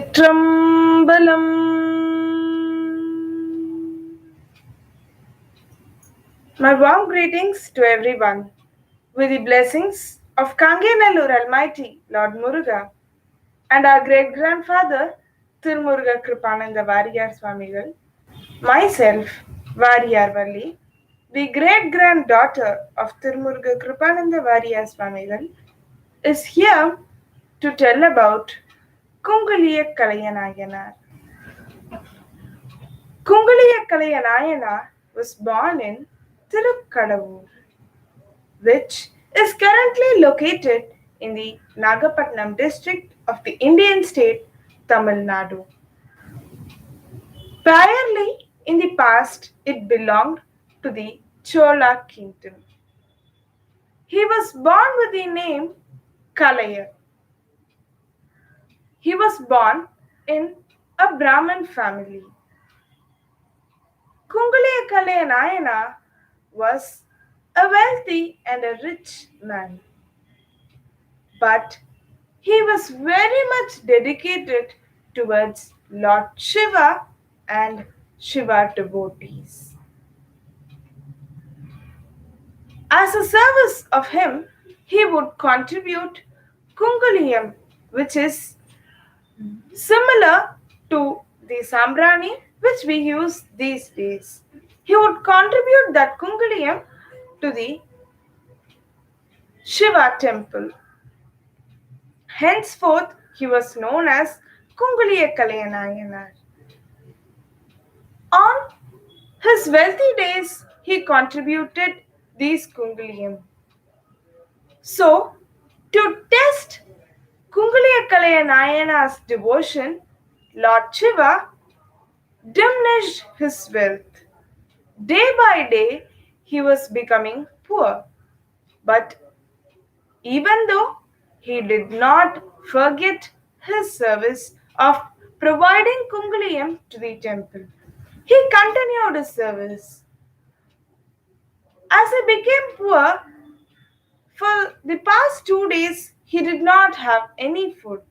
Thiruchitrambalam. My warm greetings to everyone with the blessings of Kangenallur Almighty Lord Muruga and our great grandfather Tirumuruga Kripananda Variyar Swamigal, myself Variyar Valli, the great granddaughter of Tirumuruga Kripananda Variyar Swamigal, is here to tell about kunkulia kalaya. Kunkulia Kalaya was born in Tirukadavur, which is currently located in the Nagapattinam district of the Indian state Tamil Nadu. Priorly, in the past, it belonged to the Chola kingdom. He was born with the name Kalaya. He was born in a Brahmin family. Kunkulia Kalaya was a wealthy and a rich man, but he was very much dedicated towards Lord Shiva and Shiva devotees. As a service of him, he would contribute kunkulium, which is similar to the sambrani which we use these days. He would contribute that kunkulium to the Shiva temple. Henceforth, he was known as Kunkulia Nayanar. On his wealthy days, he contributed these kunkulium. So, to test Kunkulia Nayanar's devotion, Lord Shiva diminished his wealth. Day by day, he was becoming poor. But even though he did not forget his service of providing kunkulium to the temple, he continued his service. As he became poor, for the past 2 days he did not have any food.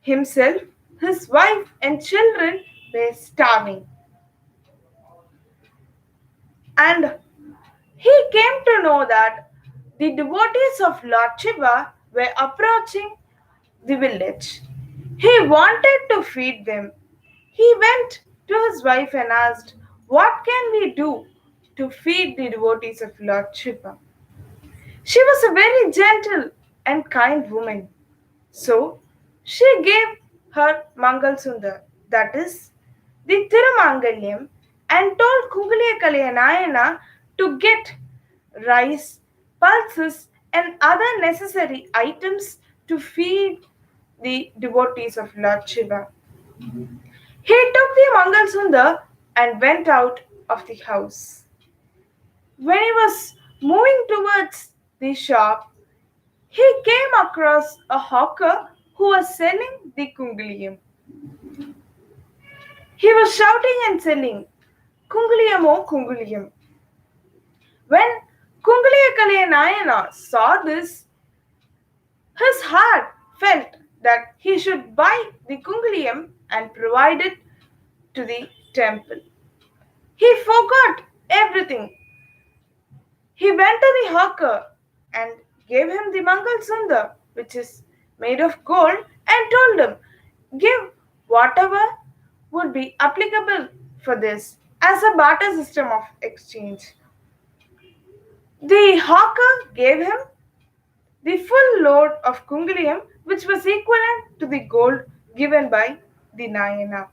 Himself, his wife, and children were starving. And he came to know that the devotees of Lord Shiva were approaching the village. He wanted to feed them. He went to his wife and asked, "What can we do to feed the devotees of Lord Shiva?" She was a very gentle and kind woman. So she gave her Mangal Sundar, that is, the Tirumangalyam, and told Kunkulia Kalyanayana to get rice, pulses, and other necessary items to feed the devotees of Lord Shiva. He took the Mangal Sundar and went out of the house. When he was moving towards the shop, he came across a hawker who was selling the kungulium. He was shouting and selling, "Kunguliam, oh kungulium." When Kungulia Nayana saw this, his heart felt that he should buy the kungulium and provide it to the temple. He forgot everything. He went to the hawker and gave him the Mangal Sundar, which is made of gold, and told him, "Give whatever would be applicable for this as a barter system of exchange." The hawker gave him the full load of kungulium, which was equivalent to the gold given by the nayanar.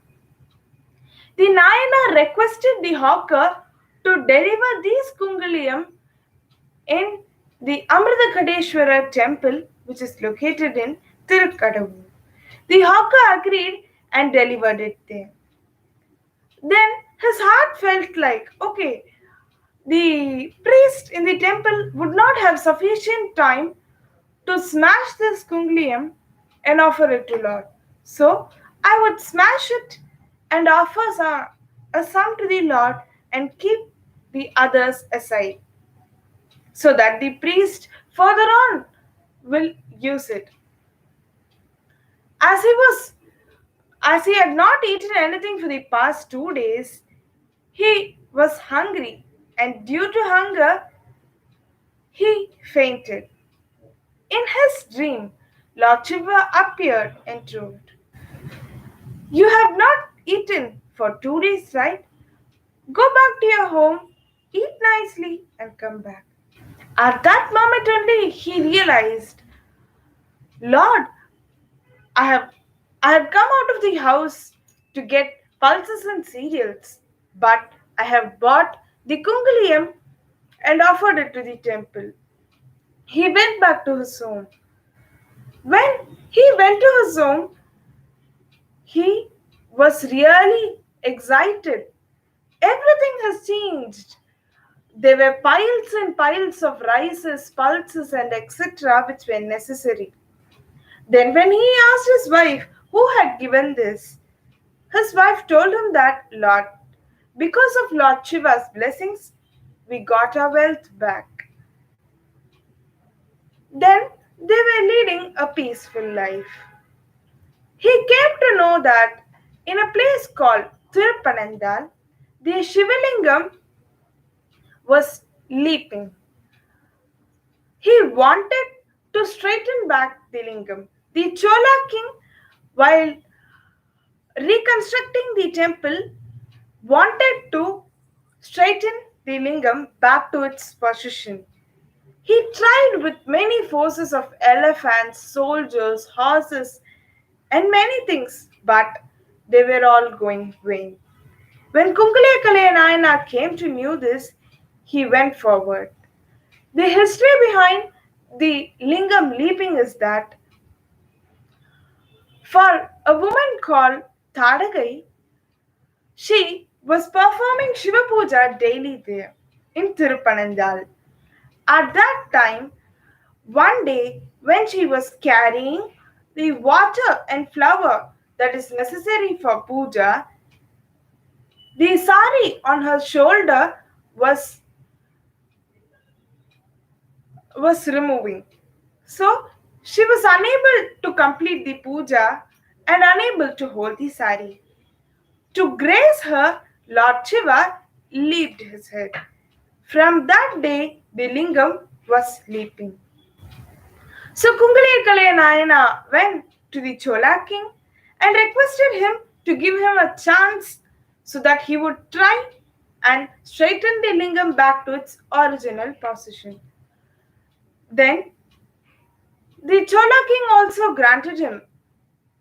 The nayanar requested the hawker to deliver these kungulium in the Amritakadeshwara temple, which is located in Tirukadavu. The hawker agreed and delivered it there. Then his heart felt like, okay, the priest in the temple would not have sufficient time to smash this kunglium and offer it to Lord. So I would smash it and offer some to the Lord and keep the others aside, so that the priest further on will use it. As he was As he had not eaten anything for the past 2 days, he was hungry, and due to hunger, he fainted. In his dream, Lord Shiva appeared and told, "You have not eaten for 2 days, right? Go back to your home, eat nicely, and come back." At that moment only, he realized, "Lord, I have I had come out of the house to get pulses and cereals, but I have bought the kunkulium and offered it to the temple." He went back to his home. When he went to his home, he was really excited. Everything has changed. There were piles and piles of rices, pulses, and etc., which were necessary. Then, when he asked his wife who had given this, his wife told him that, "Lord, because of Lord Shiva's blessings, we got our wealth back." Then they were leading a peaceful life. He came to know that in a place called Tirpanandal, the Shivalingam was leaping. He wanted to straighten back the lingam. The Chola king, while reconstructing the temple, wanted to straighten the lingam back to its position. He tried with many forces of elephants, soldiers, horses, and many things, but they were all going vain. When Kunkulia nayanar came to know this, he went forward. The history behind the lingam leaping is that for a woman called Tadagai, she was performing Shiva Puja daily there in Tirupanandal. At that time, one day when she was carrying the water and flour that is necessary for puja, the sari on her shoulder was was removing. So she was unable to complete the puja and unable to hold the sari. To grace her, Lord Shiva leaped his head. From that day, the lingam was leaping. So Kungalekale Nayana went to the Chola king and requested him to give him a chance so that he would try and straighten the lingam back to its original position. Then the Chola king also granted him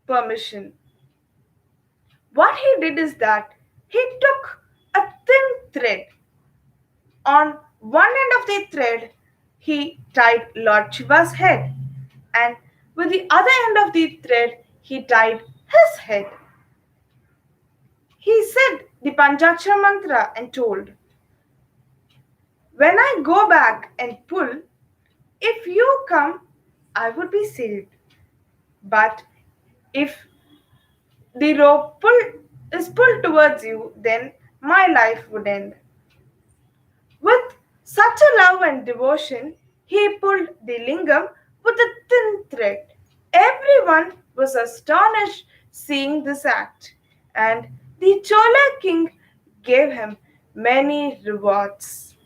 permission. What he did is that he took a thin thread. On one end of the thread, he tied Lord Shiva's head, and with the other end of the thread, he tied his head. He said the Panchaksha mantra and told, "When I go back and pull, if you come, I would be saved. But if the rope is pulled towards you, then my life would end." With such a love and devotion, he pulled the lingam with a thin thread. Everyone was astonished seeing this act, and the Chola king gave him many rewards.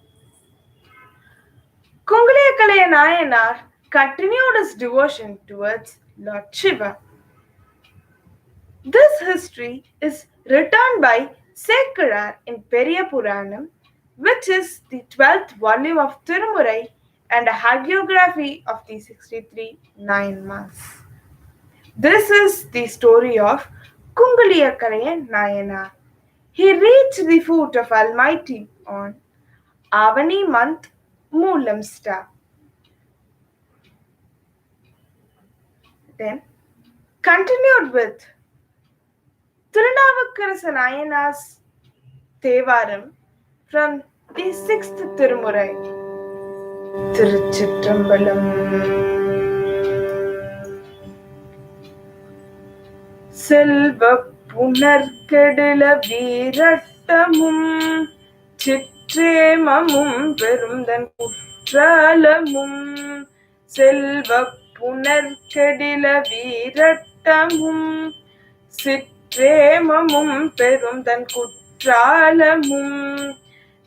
Kungalekale Nayanar continued his devotion towards Lord Shiva. This history is written by Sekarar in Periya Puranam, which is the 12th volume of Tirumurai and a hagiography of the 63 nine months. This is the story of Kungaliyakarayan Nayanar. He reached the foot of Almighty on Avani month Moolam star. Then continued with Tirunavakarasa Nayanar's Thevaram from the 6th Tirumurai. Tiruchitrambalam. Silva Punarkadila Viratamum Chitremamum Perumdan Kutralamum Silva Punarkadila Viratamum பிரேமமும் பெரும் தன் குற்றாலமும்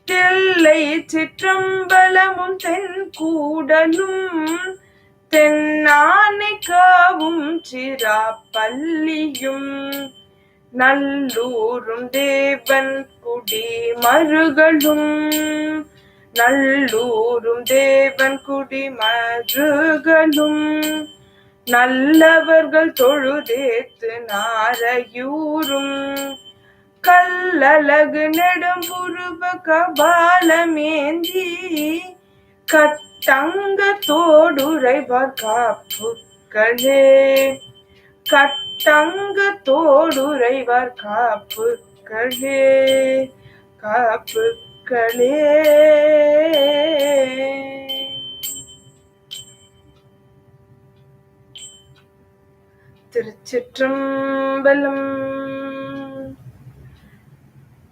தில்லை சிற்றம்பலமும் தென் கூடலும் தென்னானைக்காவும் சிராப்பள்ளியும் நல்லூரும் தேவன் குடி மருகளும் நல்லூரும் தேவன் குடி மருகளும் நல்லவர்கள் தொழுதேத்து நாரையூரும் கல்லழகு நெடும் புருவ கபாலமேந்தி கட்டங்க தோடுரைவர் காப்புக்களே கட்டங்க தோடுரைவர் காப்புக்களே காப்புக்களே. திருச்சிற்றம்பலம்.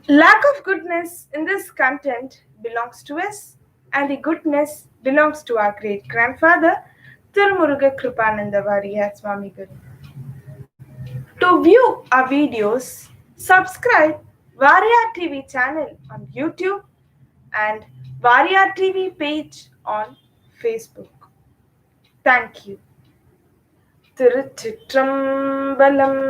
Lack of goodness in this content belongs to us, and the goodness belongs to our great grandfather, Tirumuruga Kripananda Variya Swamigal. To view our videos, subscribe Variya TV channel on YouTube and Variya TV page on Facebook. Thank you. Thiruchitrambalam.